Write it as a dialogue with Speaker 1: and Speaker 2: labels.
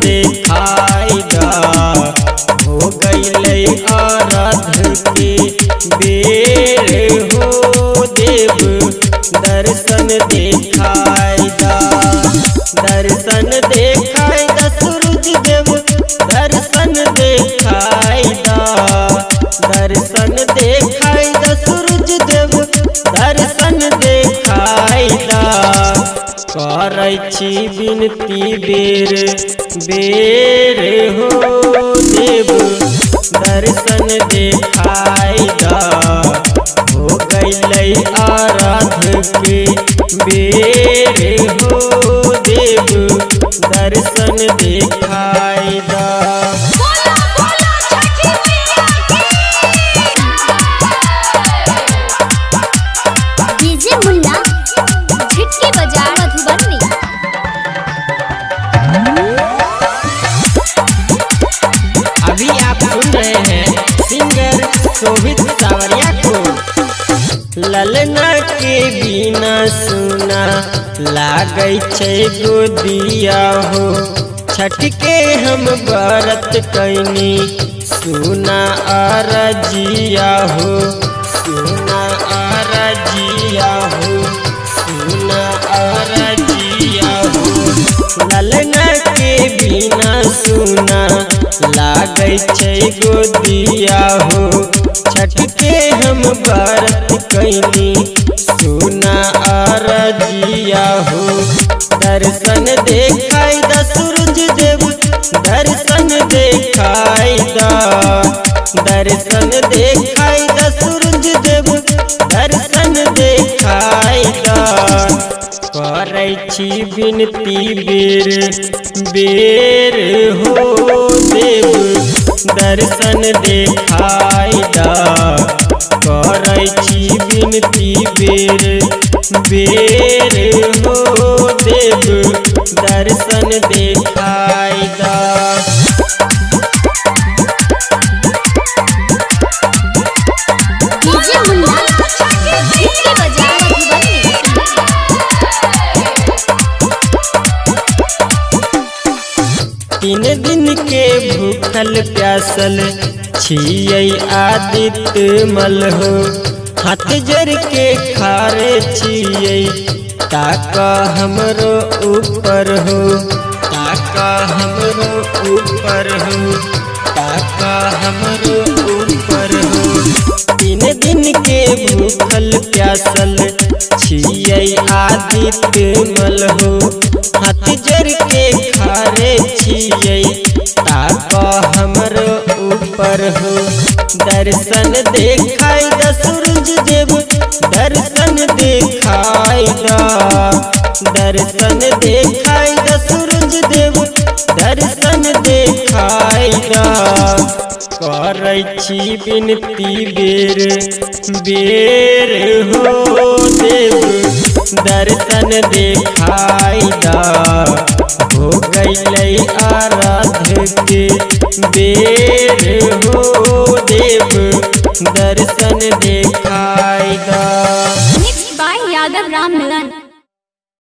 Speaker 1: देखाई दा। हो गईले आराध के बेर हो देव दर्शन देखाई दा। दर्शन देखाई दा सूरज देव दर्शन देखाई दा। दर्शन देखाई दा सूरज देव दर्शन देखाई दा। करै छी बिनती बेर बेर हो देव दर्शन देखाई दा। हो गईले आराध के बेर हो देव दर्शन देखाई दा। अभी आप सुन रहे हैं सिंगर शोभित सावरिया को। ललना के बिना सुना लागै छै गोदिया हो। छठ के हम व्रत कैनी सुना अरजिया हो। सुना अरजिया हो। सुना अरजिया हो। ललना के बिना सुना लागै छै गोदिया हो। छठ के हम व्रत कैनी सुना अरजिया हो। दर्शन देखाई दा सूरज देव दर्शन देखाई दा। दर्शन देखाई दा सूरज देव दर्शन देखाई दा। करै छी बिनती बेर बेर हो देव दर्शन देखाई दा। करै छी बिनती बेर बेर हो देव दर्शन देखाई दा। तीन दिन के भूखल प्यासल छियै आदित्य मल हो। हाथ जोड़ के खारे छियै ताका हमरो ऊपर हो। ताका हमरो ऊपर हो। ताका हमरो ऊपर हो। तीन दिन के भूखल प्यासल छियै आदित्य मल हो। हाथ जोड़ के खारे छियै ताका हमरो ऊपर हो। दर्शन देखाई दा सूरज देव दर्शन देखाई दा। दर्शन देखाई दा सूरज देव दर्शन देखाई दा। करै छी बिनती बेर बेर हो देव दर्शन देखाई दा। हो गईले आराध के बेर हो देव दर्शन देखाई दा।
Speaker 2: Mixed by Yadav Ram Milan.